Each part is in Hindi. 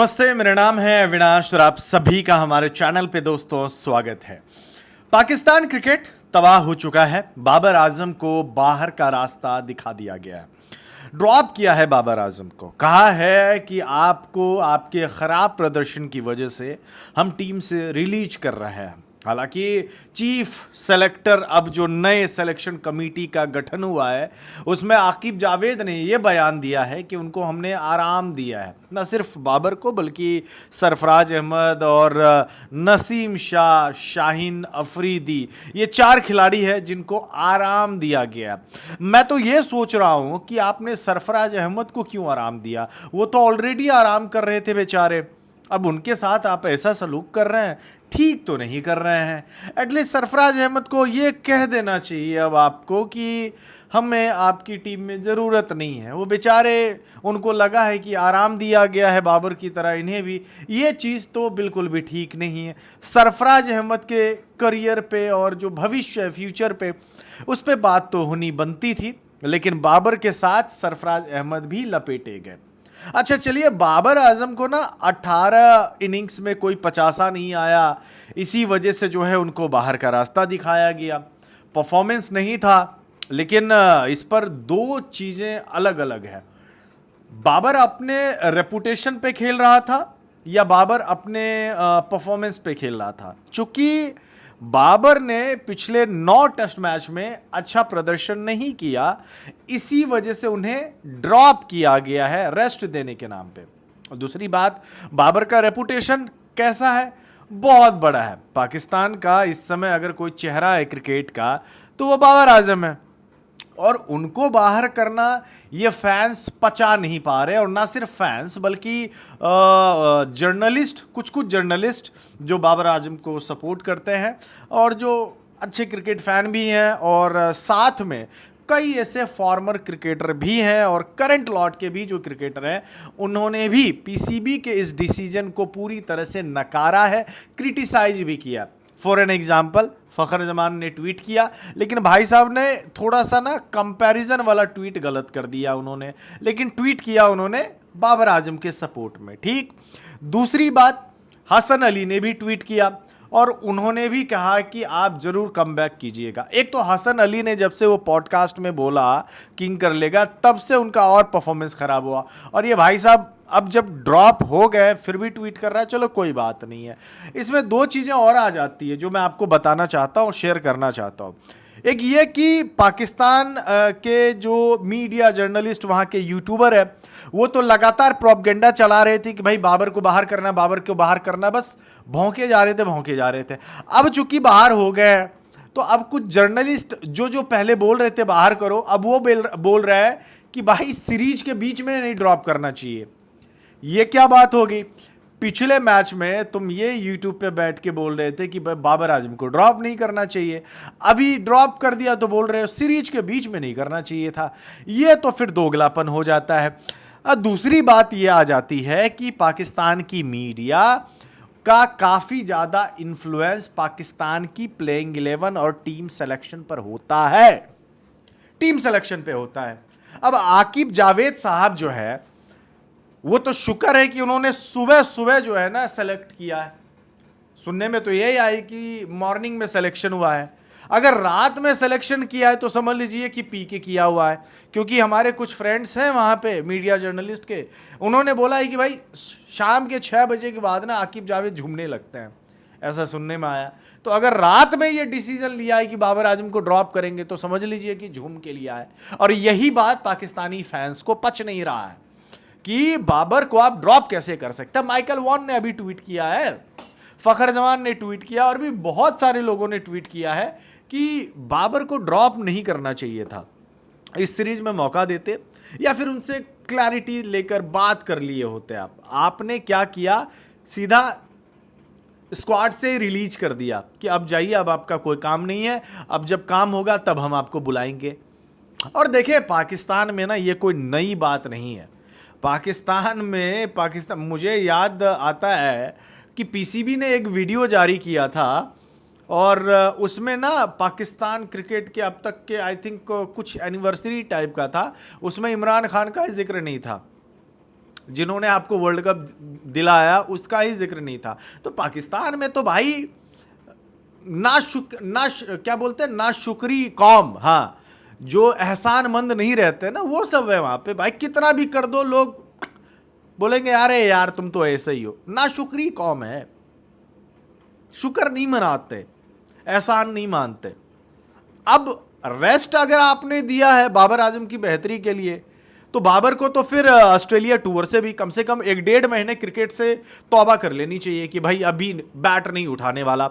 नमस्ते, मेरा नाम है अविनाश और आप सभी का हमारे चैनल पे दोस्तों स्वागत है। पाकिस्तान क्रिकेट तबाह हो चुका है। बाबर आजम को बाहर का रास्ता दिखा दिया गया है। ड्रॉप किया है बाबर आजम को, कहा है कि आपको आपके खराब प्रदर्शन की वजह से हम टीम से रिलीज कर रहे हैं। हालांकि चीफ सेलेक्टर अब जो नए सिलेक्शन कमेटी का गठन हुआ है उसमें आकिब जावेद ने यह बयान दिया है कि उनको हमने आराम दिया है, न सिर्फ बाबर को बल्कि सरफराज अहमद और नसीम शाह, शाहीन अफरीदी, ये 4 खिलाड़ी हैं जिनको आराम दिया गया। मैं तो ये सोच रहा हूं कि आपने सरफराज अहमद को क्यों आराम दिया? वो तो ऑलरेडी आराम कर रहे थे बेचारे, अब उनके साथ आप ऐसा सलूक कर रहे हैं, ठीक तो नहीं कर रहे हैं। एटलीस्ट सरफराज अहमद को ये कह देना चाहिए अब आपको कि हमें आपकी टीम में ज़रूरत नहीं है। वो बेचारे, उनको लगा है कि आराम दिया गया है बाबर की तरह इन्हें भी। ये चीज़ तो बिल्कुल भी ठीक नहीं है। सरफराज अहमद के करियर पे और जो भविष्य है, फ्यूचर पे, उस पर बात तो होनी बनती थी, लेकिन बाबर के साथ सरफराज अहमद भी लपेटे गए। अच्छा चलिए, बाबर आजम को ना 18 इनिंग्स में कोई 50 नहीं आया, इसी वजह से जो है उनको बाहर का रास्ता दिखाया गया। परफॉर्मेंस नहीं था, लेकिन इस पर 2 चीज़ें अलग अलग है। बाबर अपने रेपुटेशन पे खेल रहा था या बाबर अपने परफॉर्मेंस पे खेल रहा था? चूंकि बाबर ने पिछले 9 टेस्ट मैच में अच्छा प्रदर्शन नहीं किया, इसी वजह से उन्हें ड्रॉप किया गया है रेस्ट देने के नाम पे। और दूसरी बात, बाबर का रेपुटेशन कैसा है? बहुत बड़ा है। पाकिस्तान का इस समय अगर कोई चेहरा है क्रिकेट का तो वो बाबर आजम है, और उनको बाहर करना ये फैंस पचा नहीं पा रहे। और ना सिर्फ फैंस बल्कि जर्नलिस्ट, कुछ जर्नलिस्ट जो बाबर आजम को सपोर्ट करते हैं और जो अच्छे क्रिकेट फैन भी हैं, और साथ में कई ऐसे फॉर्मर क्रिकेटर भी हैं और करंट लॉट के भी जो क्रिकेटर हैं, उन्होंने भी पीसीबी के इस डिसीजन को पूरी तरह से नकारा है, क्रिटिसाइज भी किया। For an example, Fakhar Zaman ने ट्वीट किया, लेकिन भाई साहब ने थोड़ा सा ना कंपैरिजन वाला ट्वीट गलत कर दिया उन्होंने, लेकिन ट्वीट किया उन्होंने बाबर आजम के सपोर्ट में, ठीक। दूसरी बात, हसन अली ने भी ट्वीट किया और उन्होंने भी कहा कि आप जरूर कमबैक कीजिएगा। एक तो हसन अली ने जब से वो पॉडकास्ट में बोला किंग कर लेगा, तब से उनका और परफॉर्मेंस खराब हुआ, और ये भाई साहब अब जब ड्रॉप हो गए फिर भी ट्वीट कर रहा है। चलो कोई बात नहीं है। इसमें 2 चीज़ें और आ जाती है जो मैं आपको बताना चाहता हूँ, शेयर करना चाहता हूँ। एक ये कि पाकिस्तान के जो मीडिया जर्नलिस्ट, वहाँ के यूट्यूबर है, वो तो लगातार प्रोपगेंडा चला रहे थे कि भाई बाबर को बाहर करना, बाबर को बाहर करना, बस भौंके जा रहे थे। अब चूंकि बाहर हो गए तो अब कुछ जर्नलिस्ट जो पहले बोल रहे थे बाहर करो, अब वो बोल रहा है कि भाई सीरीज के बीच में नहीं ड्रॉप करना चाहिए। ये क्या बात होगी? पिछले मैच में तुम ये यूट्यूब पे बैठ के बोल रहे थे कि बाबर आजम को ड्रॉप नहीं करना चाहिए, अभी ड्रॉप कर दिया तो बोल रहे हो सीरीज के बीच में नहीं करना चाहिए था। ये तो फिर दोगलापन हो जाता है। दूसरी बात ये आ जाती है कि पाकिस्तान की मीडिया का काफ़ी ज़्यादा इन्फ्लुएंस पाकिस्तान की प्लेइंग 11 और टीम सिलेक्शन पर होता है, टीम सिलेक्शन पे होता है। अब आकिब जावेद साहब जो है, वो तो शुक्र है कि उन्होंने सुबह सुबह जो है ना सेलेक्ट किया है। सुनने में तो यही आई कि मॉर्निंग में सिलेक्शन हुआ है। अगर रात में सिलेक्शन किया है तो समझ लीजिए कि पी के किया हुआ है, क्योंकि हमारे कुछ फ्रेंड्स हैं वहाँ पे मीडिया जर्नलिस्ट के, उन्होंने बोला है कि भाई शाम के 6 बजे के बाद ना आकिब जावेद झूमने लगते हैं, ऐसा सुनने में आया। तो अगर रात में ये डिसीजन लिया है कि बाबर आजम को ड्रॉप करेंगे तो समझ लीजिए कि झूम के लिया है। और यही बात पाकिस्तानी फैंस को पच नहीं रहा है कि बाबर को आप ड्रॉप कैसे कर सकते हैं। माइकल वॉन ने अभी ट्वीट किया है, फ़खर जमान ने ट्वीट किया, और भी बहुत सारे लोगों ने ट्वीट किया है कि बाबर को ड्रॉप नहीं करना चाहिए था। इस सीरीज में मौका देते या फिर उनसे क्लैरिटी लेकर बात कर लिए होते। आपने क्या किया, सीधा स्क्वाड से रिलीज कर दिया कि अब जाइए, अब आपका कोई काम नहीं है, अब जब काम होगा तब हम आपको बुलाएंगे। और देखिए, पाकिस्तान में ना ये कोई नई बात नहीं है। पाकिस्तान मुझे याद आता है कि पीसीबी ने एक वीडियो जारी किया था और उसमें ना पाकिस्तान क्रिकेट के अब तक के आई थिंक कुछ एनिवर्सरी टाइप का था, उसमें इमरान खान का जिक्र नहीं था। जिन्होंने आपको वर्ल्ड कप दिलाया उसका ही जिक्र नहीं था। तो पाकिस्तान में तो भाई क्या बोलते हैं, ना शुक्री कौम, हाँ, जो एहसानमंद नहीं रहते ना, वो सब है वहां पे भाई। कितना भी कर दो लोग बोलेंगे अरे यार तुम तो ऐसे ही हो। ना शुक्री कौम है, शुक्र नहीं मनाते, एहसान नहीं मानते। अब रेस्ट अगर आपने दिया है बाबर आजम की बेहतरी के लिए, तो बाबर को तो फिर ऑस्ट्रेलिया टूर से भी कम से कम 1-1.5 महीने क्रिकेट से तौबा कर लेनी चाहिए कि भाई अभी बैट नहीं उठाने वाला।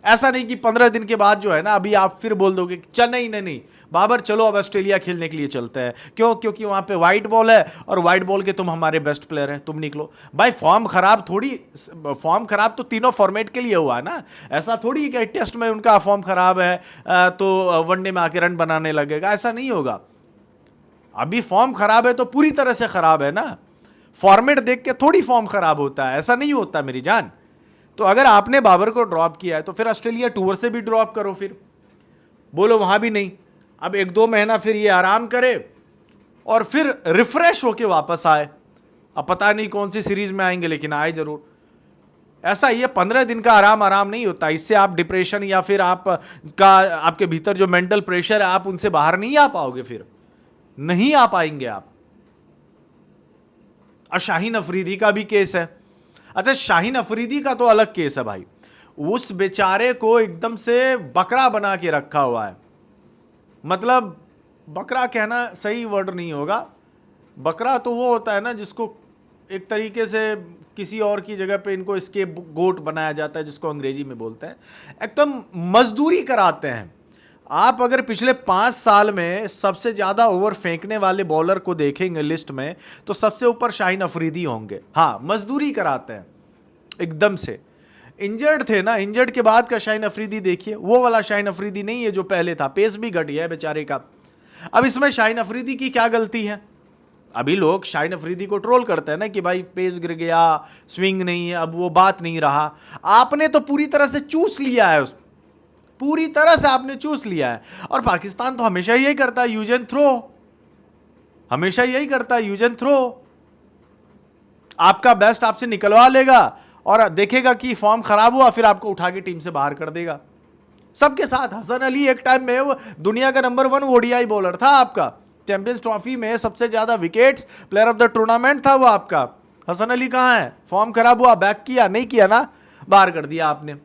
ऐसा नहीं कि 15 दिन के बाद जो है ना, अभी आप फिर बोल दोगे चल नहीं बाबर चलो अब ऑस्ट्रेलिया खेलने के लिए चलते हैं। क्यों? क्योंकि वहां पे वाइट बॉल है और वाइट बॉल के तुम हमारे बेस्ट प्लेयर हैं, तुम निकलो। भाई फॉर्म फॉर्म खराब तो तीनों फॉर्मेट के लिए हुआ है ना। ऐसा थोड़ी कि टेस्ट में उनका फॉर्म खराब है तो वनडे में आके रन बनाने लगेगा, ऐसा नहीं होगा। अभी फॉर्म खराब है तो पूरी तरह से खराब है ना। फॉर्मेट देख के थोड़ी फॉर्म खराब होता है, ऐसा नहीं होता मेरी जान। तो अगर आपने बाबर को ड्रॉप किया है तो फिर ऑस्ट्रेलिया टूर से भी ड्रॉप करो, फिर बोलो वहां भी नहीं, अब 1-2 महीना फिर ये आराम करे और फिर रिफ्रेश होके वापस आए। अब पता नहीं कौन सी सीरीज में आएंगे, लेकिन आए जरूर। ऐसा ये 15 दिन का आराम नहीं होता। इससे आप डिप्रेशन या फिर आपके भीतर जो मेंटल प्रेशर है, आप उनसे बाहर नहीं आ पाओगे, फिर नहीं आ पाएंगे आप। और शाहीन अफरीदी का भी केस है। अच्छा, शाहीन अफरीदी का तो अलग केस है भाई। उस बेचारे को एकदम से बकरा बना के रखा हुआ है। मतलब बकरा कहना सही वर्ड नहीं होगा। बकरा तो वो होता है ना जिसको एक तरीके से किसी और की जगह पे इनको स्केप गोट बनाया जाता है, जिसको अंग्रेजी में बोलते हैं। एकदम मजदूरी कराते हैं। आप अगर पिछले 5 साल में सबसे ज्यादा ओवर फेंकने वाले बॉलर को देखेंगे लिस्ट में, तो सबसे ऊपर शाहीन अफरीदी होंगे। हाँ, मजदूरी कराते हैं एकदम से। इंजर्ड थे ना, इंजर्ड के बाद का शाहीन अफरीदी देखिए, वो वाला शाहीन अफरीदी नहीं है जो पहले था। पेस भी घट गया है बेचारे का। अब इसमें शाहीन अफरीदी की क्या गलती है? अभी लोग शाहीन अफरीदी को ट्रोल करते हैं ना कि भाई पेस गिर गया, स्विंग नहीं है, अब वो बात नहीं रहा। आपने तो पूरी तरह से चूस लिया है, पूरी तरह से आपने चूस लिया है। और पाकिस्तान तो हमेशा यही करता है, यूज एंड थ्रो। हमेशा यही करता है, यूज एंड थ्रो। आपका बेस्ट आपसे निकलवा लेगा और देखेगा कि फॉर्म खराब हुआ, फिर आपको उठा के टीम से बाहर कर देगा। सबके साथ। हसन अली एक टाइम में वो दुनिया का नंबर 1 ओडीआई बॉलर था आपका। चैंपियंस ट्रॉफी में सबसे ज्यादा wickets, player of the tournament था वो आपका। हसन अली कहां है? फॉर्म खराब हुआ, बैक किया, नहीं किया ना, बाहर कर दिया आपने।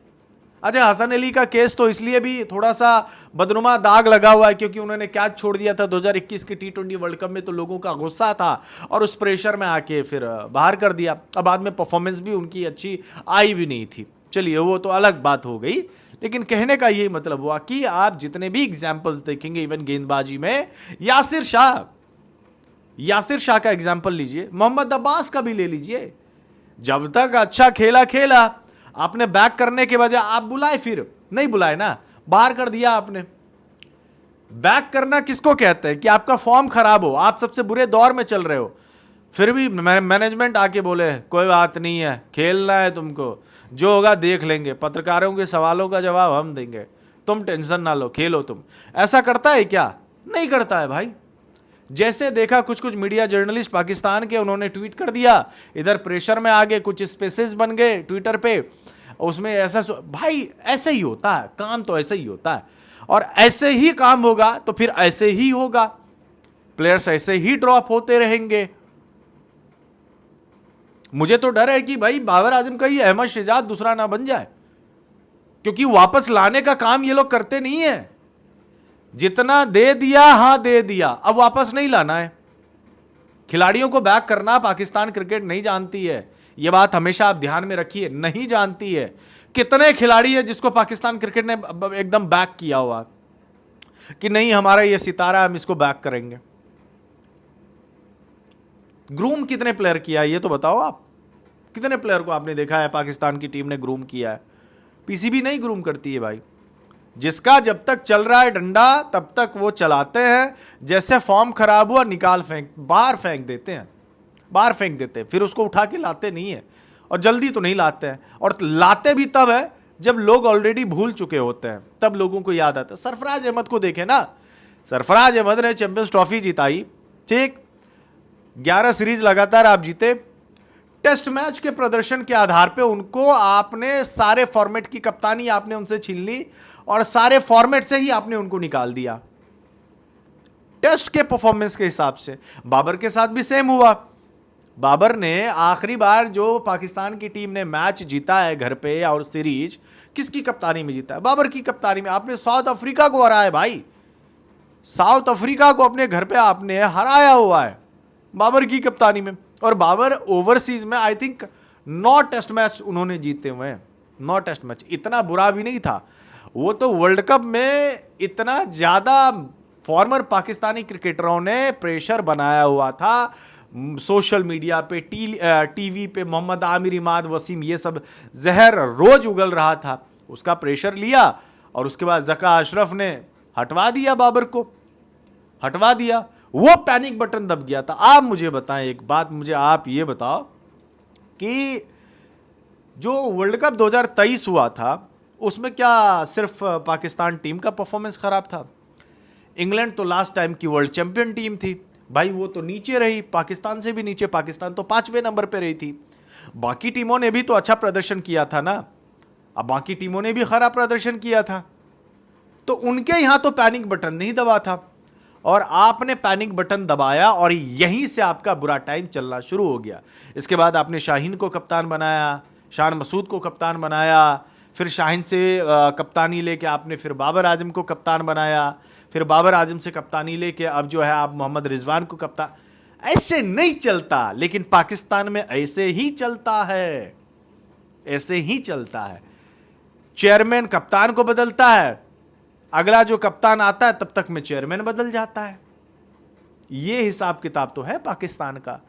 अच्छा, हसन अली का केस तो इसलिए भी थोड़ा सा बदनुमा दाग लगा हुआ है क्योंकि उन्होंने कैच छोड़ दिया था 2021 के T20 वर्ल्ड कप में, तो लोगों का गुस्सा था और उस प्रेशर में आके फिर बाहर कर दिया। अब बाद में परफॉर्मेंस भी उनकी अच्छी आई भी नहीं थी। चलिए, वो तो अलग बात हो गई। लेकिन कहने का यही मतलब हुआ कि आप जितने भी एग्जाम्पल्स देखेंगे, इवन गेंदबाजी में यासिर शाह का एग्जाम्पल लीजिए, मोहम्मद अब्बास का भी ले लीजिए। जब तक अच्छा खेला, आपने बैक करने के बजाय आप बुलाए, फिर नहीं बुलाए ना, बाहर कर दिया आपने। बैक करना किसको कहते हैं? कि आपका फॉर्म खराब हो, आप सबसे बुरे दौर में चल रहे हो, फिर भी मैनेजमेंट आके बोले कोई बात नहीं है, खेलना है तुमको, जो होगा देख लेंगे, पत्रकारों के सवालों का जवाब हम देंगे, तुम टेंशन ना लो, खेलो तुम। ऐसा करता है क्या? नहीं करता है भाई। जैसे देखा कुछ मीडिया जर्नलिस्ट पाकिस्तान के, उन्होंने ट्वीट कर दिया, इधर प्रेशर में आ गए, कुछ स्पेसेस बन गए ट्विटर पे, उसमें ऐसा भाई ऐसे ही होता है काम, तो ऐसे ही होता है। और ऐसे ही काम होगा तो फिर ऐसे ही होगा, प्लेयर्स ऐसे ही ड्रॉप होते रहेंगे। मुझे तो डर है कि भाई बाबर आजम का ये अहमद शहजाद दूसरा ना बन जाए, क्योंकि वापस लाने का काम ये लोग करते नहीं है। जितना दे दिया, हाँ दे दिया, अब वापस नहीं लाना है। खिलाड़ियों को बैक करना पाकिस्तान क्रिकेट नहीं जानती है, यह बात हमेशा आप ध्यान में रखिए, नहीं जानती है। कितने खिलाड़ी है जिसको पाकिस्तान क्रिकेट ने एकदम बैक किया हुआ कि नहीं हमारा ये सितारा, हम इसको बैक करेंगे। ग्रूम कितने प्लेयर किया है ये तो बताओ आप। कितने प्लेयर को आपने देखा है पाकिस्तान की टीम ने ग्रूम किया है? पीसीबी नहीं ग्रूम करती है भाई। जिसका जब तक चल रहा है डंडा तब तक वो चलाते हैं। जैसे फॉर्म खराब हुआ, निकाल बाहर फेंक देते हैं, फिर उसको उठा के लाते नहीं है। और जल्दी तो नहीं लाते हैं, और लाते भी तब है जब लोग ऑलरेडी भूल चुके होते हैं, तब लोगों को याद आता है। सरफराज अहमद को देखे ना, सरफराज अहमद ने चैंपियंस ट्रॉफी जिताई, ठीक, 11 सीरीज लगातार आप जीते। टेस्ट मैच के प्रदर्शन के आधार पे उनको आपने सारे फॉर्मेट की कप्तानी आपने उनसे छीन ली और सारे फॉर्मेट से ही आपने उनको निकाल दिया टेस्ट के परफॉर्मेंस के हिसाब से। बाबर के साथ भी सेम हुआ। बाबर ने आखिरी बार जो पाकिस्तान की टीम ने मैच जीता है घर पे और सीरीज किसकी कप्तानी में जीता है? बाबर की कप्तानी में। आपने साउथ अफ्रीका को हराया है भाई, साउथ अफ्रीका को अपने घर पे आपने हराया हुआ है बाबर की कप्तानी में। और बाबर ओवरसीज में आई थिंक 9 टेस्ट मैच उन्होंने जीते हुए हैं, 9 टेस्ट मैच। इतना बुरा भी नहीं था वो तो। वर्ल्ड कप में इतना ज्यादा फॉर्मर पाकिस्तानी क्रिकेटरों ने प्रेशर बनाया हुआ था सोशल मीडिया पे, टीवी पे। मोहम्मद आमिर, इमाद वसीम, ये सब जहर रोज उगल रहा था। उसका प्रेशर लिया और उसके बाद जका अशरफ ने हटवा दिया, बाबर को हटवा दिया। वो पैनिक बटन दब गया था। आप मुझे बताएं एक बात, मुझे आप ये बताओ कि जो वर्ल्ड कप 2023 हुआ था उसमें क्या सिर्फ पाकिस्तान टीम का परफॉर्मेंस खराब था? इंग्लैंड तो लास्ट टाइम की वर्ल्ड चैंपियन टीम थी भाई, वो तो नीचे रही, पाकिस्तान से भी नीचे। पाकिस्तान तो 5वें नंबर पे रही थी। बाकी टीमों ने भी तो अच्छा प्रदर्शन किया था ना। अब बाकी टीमों ने भी खराब प्रदर्शन किया था, तो उनके यहां तो पैनिक बटन नहीं दबा था और आपने पैनिक बटन दबाया और यहीं से आपका बुरा टाइम चलना शुरू हो गया। इसके बाद आपने शाहीन को कप्तान बनाया, शान मसूद को कप्तान बनाया, फिर शाहीन से कप्तानी लेके आपने फिर बाबर आजम को कप्तान बनाया, फिर बाबर आजम से कप्तानी लेके अब जो है आप मोहम्मद रिजवान को कप्तान। ऐसे नहीं चलता, लेकिन पाकिस्तान में ऐसे ही चलता है, ऐसे ही चलता है। चेयरमैन कप्तान को बदलता है, अगला जो कप्तान आता है तब तक में चेयरमैन बदल जाता है। ये हिसाब किताब तो है पाकिस्तान का।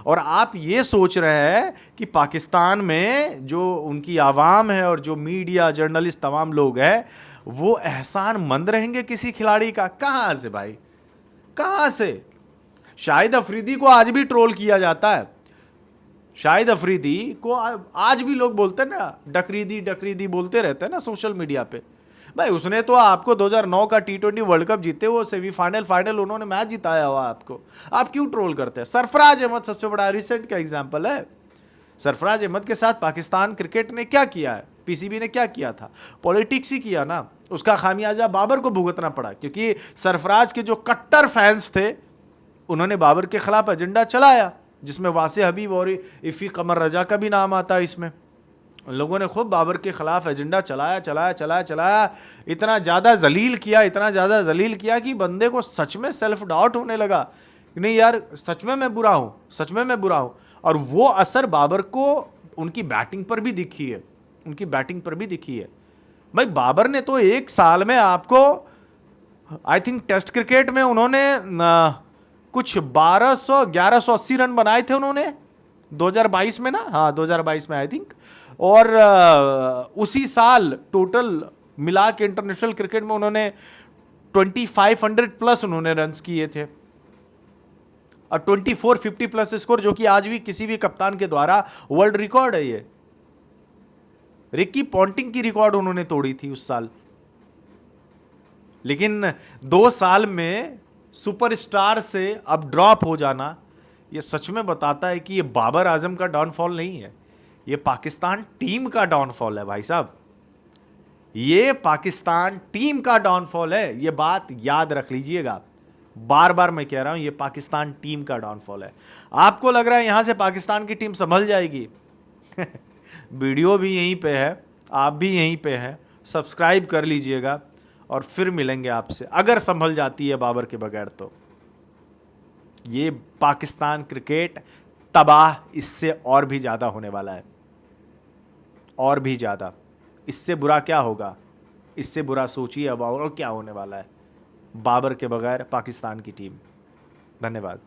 और आप ये सोच रहे हैं कि पाकिस्तान में जो उनकी आवाम है और जो मीडिया जर्नलिस्ट तमाम लोग हैं वो एहसान मंद रहेंगे किसी खिलाड़ी का? कहां से भाई, कहां से? शाहिद अफरीदी को आज भी ट्रोल किया जाता है। शाहिद अफरीदी को आज भी लोग बोलते हैं ना, डकरीदी डकरीदी बोलते रहते हैं ना सोशल मीडिया पे। भाई उसने तो आपको 2009 का T20 वर्ल्ड कप जीते, वो सेमीफाइनल फाइनल उन्होंने मैच जिताया हुआ आपको। आप क्यों ट्रोल करते हैं? सरफराज अहमद सबसे बड़ा रिसेंट का एग्जांपल है। सरफराज अहमद के साथ पाकिस्तान क्रिकेट ने क्या किया है, पीसीबी ने क्या किया था? पॉलिटिक्स ही किया ना। उसका खामियाजा बाबर को भुगतना पड़ा क्योंकि सरफराज के जो कट्टर फैंस थे उन्होंने बाबर के खिलाफ एजेंडा चलाया, जिसमें वासे हबीब और इफ़ी कमर रजा का भी नाम आता है। इसमें लोगों ने खूब बाबर के खिलाफ एजेंडा चलाया चलाया चलाया चलाया, इतना ज़्यादा जलील किया, इतना ज़्यादा जलील किया कि बंदे को सच में सेल्फ डाउट होने लगा कि नहीं यार, सच में मैं बुरा हूँ, सच में मैं बुरा हूँ। और वो असर बाबर को उनकी बैटिंग पर भी दिखी है, उनकी बैटिंग पर भी दिखी है। भाई बाबर ने तो एक साल में आपको आई थिंक टेस्ट क्रिकेट में उन्होंने कुछ 1180 रन बनाए थे उन्होंने 2022 में ना, हाँ 2022 में आई थिंक। और उसी साल टोटल मिला के इंटरनेशनल क्रिकेट में उन्होंने 2500 प्लस उन्होंने रन्स किए थे और 2450 प्लस स्कोर, जो कि आज भी किसी भी कप्तान के द्वारा वर्ल्ड रिकॉर्ड है। ये रिकी पॉन्टिंग की रिकॉर्ड उन्होंने तोड़ी थी उस साल। लेकिन 2 साल में सुपरस्टार से अब ड्रॉप हो जाना, ये सच में बताता है कि ये बाबर आजम का डाउनफॉल नहीं है, ये पाकिस्तान टीम का डाउनफॉल है भाई साहब। ये पाकिस्तान टीम का डाउनफॉल है, ये बात याद रख लीजिएगा। बार बार मैं कह रहा हूं, ये पाकिस्तान टीम का डाउनफॉल है। आपको लग रहा है यहां से पाकिस्तान की टीम संभल जाएगी? वीडियो भी यहीं पे है, आप भी यहीं पे हैं, सब्सक्राइब कर लीजिएगा और फिर मिलेंगे आपसे। अगर संभल जाती है बाबर के बगैर तो ये पाकिस्तान क्रिकेट तबाह इससे और भी ज़्यादा होने वाला है, और भी ज़्यादा। इससे बुरा क्या होगा, इससे बुरा सोचिए अब और क्या होने वाला है बाबर के बगैर पाकिस्तान की टीम। धन्यवाद।